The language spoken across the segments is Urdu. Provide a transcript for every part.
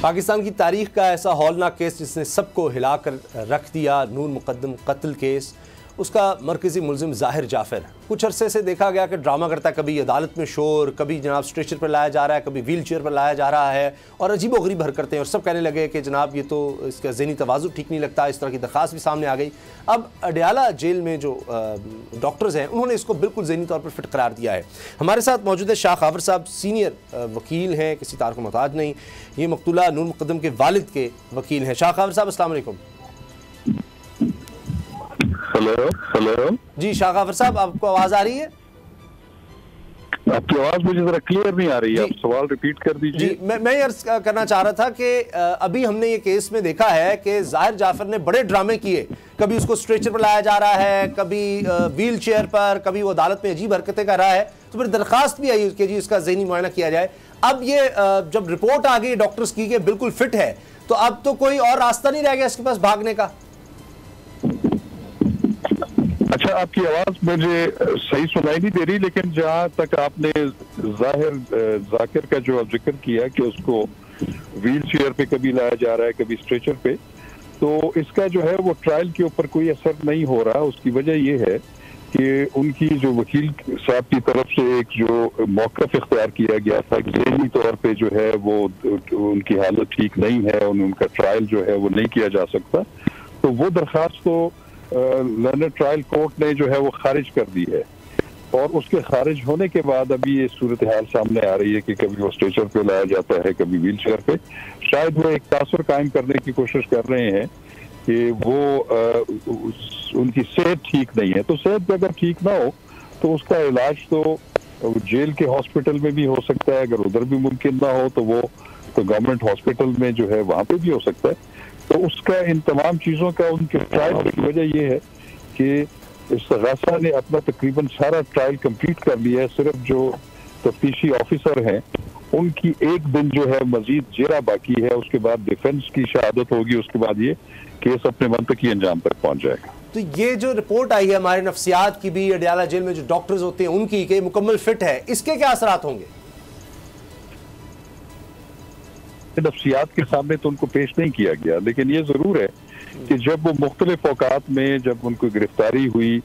پاکستان کی تاریخ کا ایسا ہولناک کیس جس نے سب کو ہلا کر رکھ دیا، نون مقدم قتل کیس، اس کا مرکزی ملزم ظاہر جعفر کچھ عرصے سے دیکھا گیا کہ ڈرامہ کرتا ہے، کبھی عدالت میں شور، کبھی جناب اسٹریچر پر لایا جا رہا ہے، کبھی ویل چیئر پر لایا جا رہا ہے، اور عجیب و غریب حرکتیں، اور سب کہنے لگے کہ جناب یہ تو اس کا ذہنی توازن ٹھیک نہیں لگتا، اس طرح کی درخواست بھی سامنے آ گئی۔ اب اڈیالہ جیل میں جو ڈاکٹرز ہیں انہوں نے اس کو بالکل ذہنی طور پر فٹ قرار دیا ہے۔ ہمارے ساتھ موجود ہے شاہ خاور صاحب، سینئر وکیل ہیں، کسی تار کو محتاج نہیں، یہ مقتولہ نون مقدم کے والد کے وکیل ہیں۔ شاہ خاور صاحب السلام علیکم۔ ہیلو جی شاہ خاور صاحب، آپ کو آواز آ رہی ہے؟ آپ کی آواز مجھے ذرا کلیئر نہیں آ رہی ہے، آپ سوال ریپیٹ کر دیجیے۔ جی میں یہ عرض کرنا چاہ رہا تھا کہ ابھی ہم نے یہ کیس میں دیکھا ہے کہ ظاہر جعفر نے بڑے ڈرامے کیے، کبھی اس کو اسٹریچر پر لایا جا رہا ہے، کبھی ویل چیئر پر، کبھی وہ عدالت میں عجیب حرکتیں کر رہا ہے، تو پھر درخواست بھی آئی کہ جی اس کا ذہنی معائنہ کیا جائے۔ اب یہ جب رپورٹ آ گئی ڈاکٹرز کی کہ بالکل فٹ ہے، تو اب تو کوئی اور راستہ نہیں رہ گیا اس کے پاس بھاگنے کا۔ اچھا، آپ کی آواز مجھے صحیح سنائی نہیں دے رہی، لیکن جہاں تک آپ نے ظاہر ذاکر کا جو ذکر کیا کہ اس کو ویل چیئر پہ کبھی لایا جا رہا ہے، کبھی اسٹریچر پہ، تو اس کا جو ہے وہ ٹرائل کے اوپر کوئی اثر نہیں ہو رہا۔ اس کی وجہ یہ ہے کہ ان کی جو وکیل صاحب کی طرف سے ایک جو موقف اختیار کیا گیا تھا کہ ذہنی طور پہ جو ہے وہ ان کی حالت ٹھیک نہیں ہے، ان کا ٹرائل جو ہے وہ نہیں کیا جا سکتا، تو وہ درخواست کو لرنر ٹرائل کورٹ نے جو ہے وہ خارج کر دی ہے، اور اس کے خارج ہونے کے بعد ابھی یہ صورتحال سامنے آ رہی ہے کہ کبھی وہ اسٹریچر پہ لایا جاتا ہے، کبھی ویل چیئر پہ۔ شاید وہ ایک تاثر قائم کرنے کی کوشش کر رہے ہیں کہ وہ ان کی صحت ٹھیک نہیں ہے، تو صحت اگر ٹھیک نہ ہو تو اس کا علاج تو جیل کے ہاسپٹل میں بھی ہو سکتا ہے، اگر ادھر بھی ممکن نہ ہو تو وہ تو گورنمنٹ ہاسپٹل میں جو ہے وہاں پہ بھی ہو سکتا ہے۔ تو اس کا ان تمام چیزوں کا ان کے ٹرائل کی وجہ یہ ہے کہ استغاثہ نے اپنا تقریباً سارا ٹرائل کمپلیٹ کر لیا ہے، صرف جو تفتیشی آفیسر ہیں ان کی ایک دن جو ہے مزید جیرا باقی ہے، اس کے بعد ڈیفنس کی شہادت ہوگی، اس کے بعد یہ کیس اپنے منطقی انجام تک پہنچ جائے گا۔ تو یہ جو رپورٹ آئی ہے ہمارے نفسیات کی بھی، اڈیالہ جیل میں جو ڈاکٹرز ہوتے ہیں ان کی کہ مکمل فٹ ہے، اس کے کیا اثرات ہوں گے؟ نفسیات کے سامنے تو ان کو پیش نہیں کیا گیا، لیکن یہ ضرور ہے کہ جب وہ مختلف اوقات میں جب ان کو گرفتاری ہوئی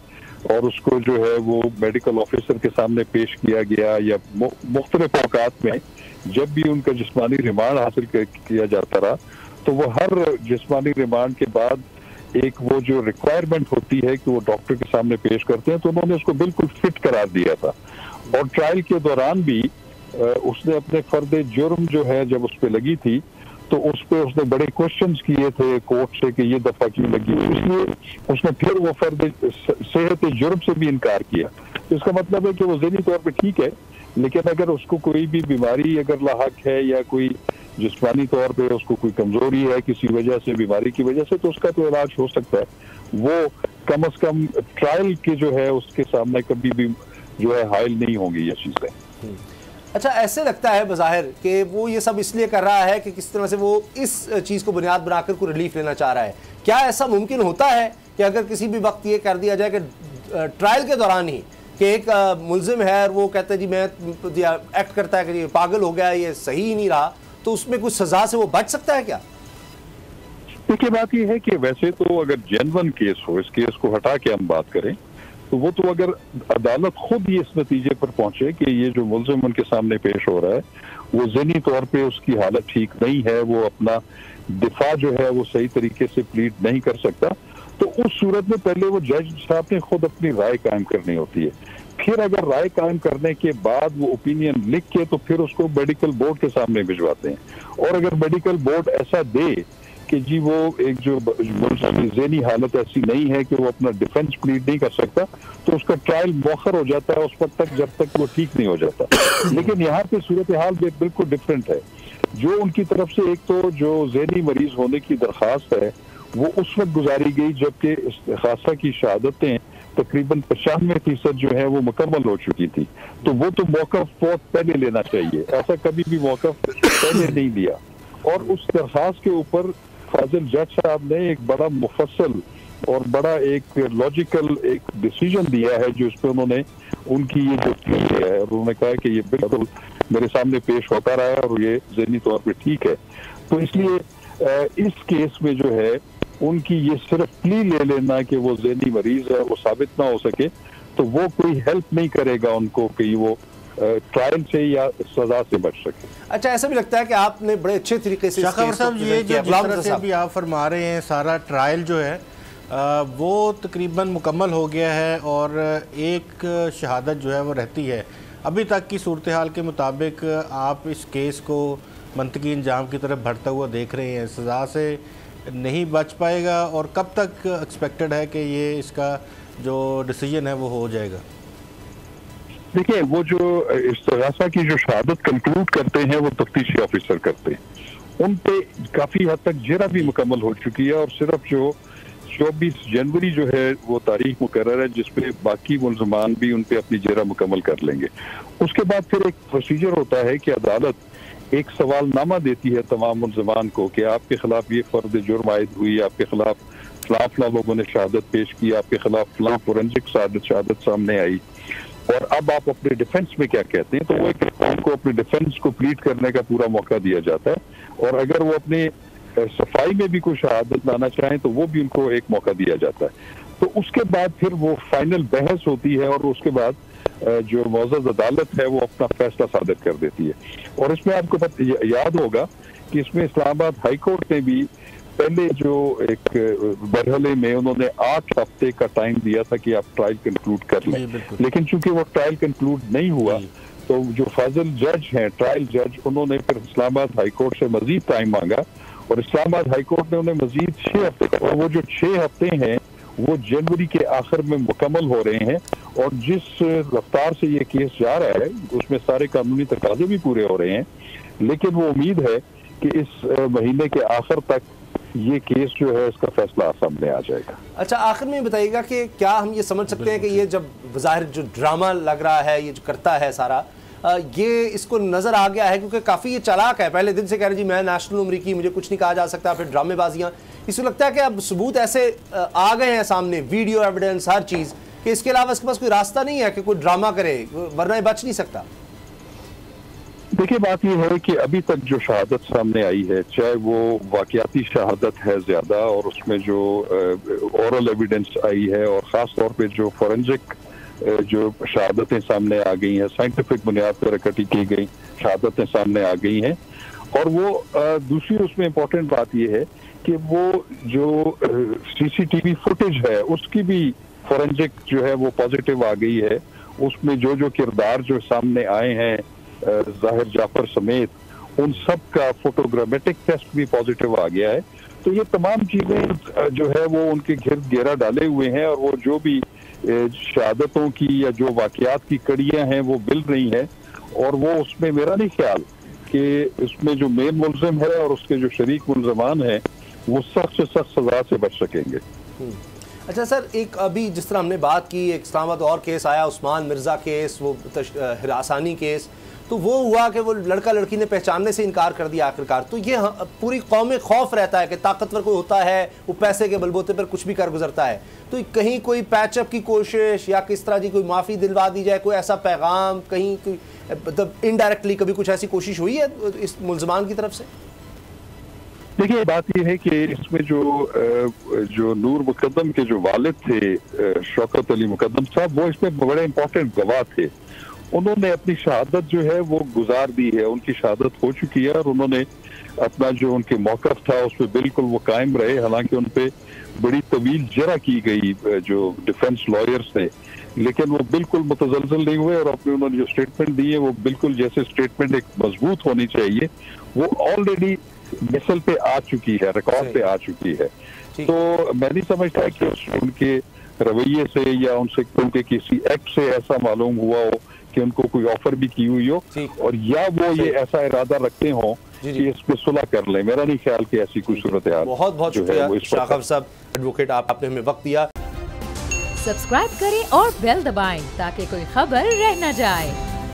اور اس کو جو ہے وہ میڈیکل آفیسر کے سامنے پیش کیا گیا، یا مختلف اوقات میں جب بھی ان کا جسمانی ریمانڈ حاصل کیا جاتا رہا، تو وہ ہر جسمانی ریمانڈ کے بعد ایک وہ جو ریکوائرمنٹ ہوتی ہے کہ وہ ڈاکٹر کے سامنے پیش کرتے ہیں، تو انہوں نے اس کو بالکل فٹ قرار دیا تھا، اور ٹرائل کے دوران بھی اس نے اپنے فرد جرم جو ہے جب اس پہ لگی تھی تو اس پہ اس نے بڑے کوشچنز کیے تھے کورٹ سے کہ یہ دفعہ کیوں لگی، اس لیے اس نے پھر وہ فرد صحت جرم سے بھی انکار کیا۔ اس کا مطلب ہے کہ وہ ذہنی طور پہ ٹھیک ہے، لیکن اگر اس کو کوئی بھی بیماری اگر لاحق ہے یا کوئی جسمانی طور پہ اس کو کوئی کمزوری ہے کسی وجہ سے، بیماری کی وجہ سے، تو اس کا تو علاج ہو سکتا ہے، وہ کم از کم ٹرائل کے جو ہے اس کے سامنے کبھی بھی جو ہے حائل نہیں ہوں گی یہ چیزیں۔ اچھا، ایسے لگتا ہے بظاہر کہ وہ یہ سب اس لیے کر رہا ہے کہ کس طرح سے وہ اس چیز کو بنیاد بنا کر کوئی ریلیف لینا چاہ رہا ہے۔ کیا ایسا ممکن ہوتا ہے کہ اگر کسی بھی وقت یہ کر دیا جائے کہ ٹرائل کے دوران ہی کہ ایک ملزم ہے اور وہ کہتا ہے جی میں ایکٹ کرتا ہے کہ یہ پاگل ہو گیا، یہ صحیح ہی نہیں رہا، تو اس میں کچھ سزا سے وہ بچ سکتا ہے کیا؟ دیکھیے، بات یہ ہے کہ ویسے تو اگر جینون کیس ہو، اس کیس کو ہٹا کے ہم بات کریں تو وہ تو اگر عدالت خود ہی اس نتیجے پر پہنچے کہ یہ جو ملزم ان کے سامنے پیش ہو رہا ہے وہ ذہنی طور پہ اس کی حالت ٹھیک نہیں ہے، وہ اپنا دفاع جو ہے وہ صحیح طریقے سے پلیڈ نہیں کر سکتا، تو اس صورت میں پہلے وہ جج صاحب نے خود اپنی رائے قائم کرنی ہوتی ہے۔ پھر اگر رائے قائم کرنے کے بعد وہ اوپینین لکھ کے تو پھر اس کو میڈیکل بورڈ کے سامنے بھجواتے ہیں، اور اگر میڈیکل بورڈ ایسا دے کہ جی وہ ایک جو ملزم کی ذہنی حالت ایسی نہیں ہے کہ وہ اپنا ڈیفنس پلیڈ نہیں کر سکتا، تو اس کا ٹرائل مؤخر ہو جاتا ہے اس وقت تک جب تک وہ ٹھیک نہیں ہو جاتا۔ لیکن یہاں پہ صورتحال بالکل ڈفرینٹ ہے۔ جو ان کی طرف سے ایک تو جو ذہنی مریض ہونے کی درخواست ہے وہ اس وقت گزاری گئی جبکہ استغاثہ کی شہادتیں تقریباً 95% جو ہے وہ مکمل ہو چکی تھی، تو وہ تو موقف بہت پہلے لینا چاہیے، ایسا کبھی بھی موقف پہلے نہیں لیا۔ اور اس درخواست کے اوپر فاضل جج صاحب نے ایک بڑا مفصل اور بڑا ایک لاجیکل ایک ڈیسیجن دیا ہے، جو اس پہ انہوں نے ان کی یہ جو ہے، اور انہوں نے کہا کہ یہ بالکل میرے سامنے پیش ہوتا رہا ہے اور یہ ذہنی طور پہ ٹھیک ہے۔ تو اس لیے اس کیس میں جو ہے ان کی یہ صرف پلی لے لینا کہ وہ ذہنی مریض ہے وہ ثابت نہ ہو سکے تو وہ کوئی ہیلپ نہیں کرے گا ان کو کہ وہ ٹرائل سے یا سزا سے بچ سکے. اچھا ایسا بھی لگتا ہے کہ آپ نے بڑے اچھے طریقے سے شاہ صاحب یہ جو جس طرح سے ابھی آپ فرما رہے ہیں سارا ٹرائل جو ہے وہ تقریباً مکمل ہو گیا ہے اور ایک شہادت جو ہے وہ رہتی ہے. ابھی تک کی صورتحال کے مطابق آپ اس کیس کو منطقی انجام کی طرف بڑھتا ہوا دیکھ رہے ہیں, سزا سے نہیں بچ پائے گا اور کب تک ایکسپیکٹڈ ہے کہ یہ اس کا جو ڈیسیجن ہے وہ ہو جائے گا؟ دیکھیں وہ جو استغاثہ کی جو شہادت کنکلوڈ کرتے ہیں وہ تفتیشی آفیسر کرتے ہیں, ان پہ کافی حد تک جرہ بھی مکمل ہو چکی ہے اور صرف جو 24 جنوری جو ہے وہ تاریخ مقرر ہے جس پہ باقی ملزمان بھی ان پہ اپنی جرہ مکمل کر لیں گے. اس کے بعد پھر ایک پروسیجر ہوتا ہے کہ عدالت ایک سوال نامہ دیتی ہے تمام ملزمان کو کہ آپ کے خلاف یہ فرد جرم عائد ہوئی, آپ کے خلاف فلاں لوگوں نے شہادت پیش کی, آپ کے خلاف فلاں فورنزک شہادت سامنے آئی اور اب آپ اپنے ڈیفنس میں کیا کہتے ہیں. تو وہ ان کو اپنے ڈیفنس کو پلیٹ کرنے کا پورا موقع دیا جاتا ہے اور اگر وہ اپنے صفائی میں بھی کوئی شہادت لانا چاہیں تو وہ بھی ان کو ایک موقع دیا جاتا ہے. تو اس کے بعد پھر وہ فائنل بحث ہوتی ہے اور اس کے بعد جو معزز عدالت ہے وہ اپنا فیصلہ صادر کر دیتی ہے. اور اس میں آپ کو یاد ہوگا کہ اس میں اسلام آباد ہائی کورٹ نے بھی پہلے جو ایک مرحلے میں انہوں نے 8 ہفتے کا ٹائم دیا تھا کہ آپ ٹرائل کنکلوڈ کر لیں, لیکن چونکہ وہ ٹرائل کنکلوڈ نہیں ہوا تو جو فاضل جج ہیں ٹرائل جج انہوں نے پھر اسلام آباد ہائی کورٹ سے مزید ٹائم مانگا اور اسلام آباد ہائی کورٹ نے انہیں مزید 6 ہفتے اور وہ جو 6 ہفتے ہیں وہ جنوری کے آخر میں مکمل ہو رہے ہیں. اور جس رفتار سے یہ کیس جا رہا ہے اس میں سارے قانونی تقاضے بھی پورے ہو رہے ہیں, لیکن وہ امید ہے کہ اس مہینے کے آخر تک یہ کیس جو ہے اس کا فیصلہ سامنے آ جائے گا. اچھا آخر میں بتائیے گا کہ کیا ہم یہ سمجھ سکتے ہیں کہ یہ جب بظاہر جو ڈرامہ لگ رہا ہے یہ جو کرتا ہے سارا یہ اس کو نظر آ گیا ہے کیونکہ کافی یہ چالاک ہے, پہلے دن سے کہہ رہے جی میں نیشنل امریکی مجھے کچھ نہیں کہا جا سکتا, پھر ڈرامے بازیاں, اس کو لگتا ہے کہ اب ثبوت ایسے آ گئے ہیں سامنے, ویڈیو ایویڈنس ہر چیز, کہ اس کے علاوہ اس کے پاس کوئی راستہ نہیں ہے کہ کوئی ڈرامہ کرے ورنہ یہ بچ نہیں سکتا. دیکھیے بات یہ ہے کہ ابھی تک جو شہادت سامنے آئی ہے چاہے وہ واقعاتی شہادت ہے زیادہ اور اس میں جو اورل ایویڈنس آئی ہے اور خاص طور پہ جو فورنزک جو شہادتیں سامنے آ گئی ہیں, سائنٹیفک بنیاد پر اکٹھی کی گئی شہادتیں سامنے آ گئی ہیں. اور وہ دوسری اس میں امپورٹنٹ بات یہ ہے کہ وہ جو سی سی ٹی وی فوٹیج ہے اس کی بھی فورنزک جو ہے وہ پازیٹیو آ گئی ہے. اس میں جو کردار جو سامنے آئے ہیں ظاہر جعفر سمیت ان سب کا فوٹوگرامیٹک ٹیسٹ بھی پازیٹیو آ گیا ہے. تو یہ تمام چیزیں جو ہے وہ ان کے گرد گھیرا ڈالے ہوئے ہیں اور وہ جو بھی شہادتوں کی یا جو واقعات کی کڑیاں ہیں وہ مل رہی ہیں اور وہ اس میں میرا نہیں خیال کہ اس میں جو مین ملزم ہے اور اس کے جو شریک ملزمان ہیں وہ سخت سے سخت سزا سے بچ سکیں گے. اچھا سر ایک ابھی جس طرح ہم نے بات کی ایک اسلام آباد اور کیس آیا عثمان مرزا کیس, وہ ہراسانی کیس, تو وہ ہوا کہ وہ لڑکا لڑکی نے پہچاننے سے انکار کر دیا آخرکار. تو یہ پوری قوم میں خوف رہتا ہے کہ طاقتور کوئی ہوتا ہے وہ پیسے کے بلبوتے پر کچھ بھی کر گزرتا ہے, تو کہیں کوئی پیچ اپ کی کوشش یا کس طرح جی کوئی معافی دلوا دی جائے, کوئی ایسا پیغام کہیں کوئی مطلب انڈائریکٹلی کبھی کچھ ایسی کوشش ہوئی ہے اس ملزمان کی طرف سے؟ دیکھیے بات یہ ہے کہ اس میں جو نور مقدم کے جو والد تھے شوکت علی مقدم صاحب وہ اس میں بڑے امپورٹنٹ گواہ تھے. انہوں نے اپنی شہادت جو ہے وہ گزار دی ہے, ان کی شہادت ہو چکی ہے اور انہوں نے اپنا جو ان کے موقف تھا اس پہ بالکل وہ قائم رہے. حالانکہ ان پہ بڑی طویل جرح کی گئی جو ڈیفنس لائرز تھے, لیکن وہ بالکل متزلزل نہیں ہوئے اور اپنے انہوں نے جو اسٹیٹمنٹ دی ہے وہ بالکل جیسے اسٹیٹمنٹ ایک مضبوط ہونی چاہیے وہ آلریڈی مثل پہ آ چکی ہے, ریکارڈ پہ آ چکی ہے. تو میں نہیں سمجھتا کہ ان کے رویے سے یا ان سے ان کے کسی ایکٹ سے ایسا معلوم ہوا ہو کہ ان کو کوئی آفر بھی کی ہوئی ہو اور یا وہ یہ ایسا ارادہ رکھتے ہوں کہ اس پہ صلح کر لیں. میرا نہیں خیال کہ ایسی کوئی صورتحال. بہت بہت شکریہ شاہ صاحب ایڈوکیٹ, آپ نے ہمیں وقت دیا. سبسکرائب کریں اور بیل دبائیں تاکہ کوئی خبر رہ نہ جائے.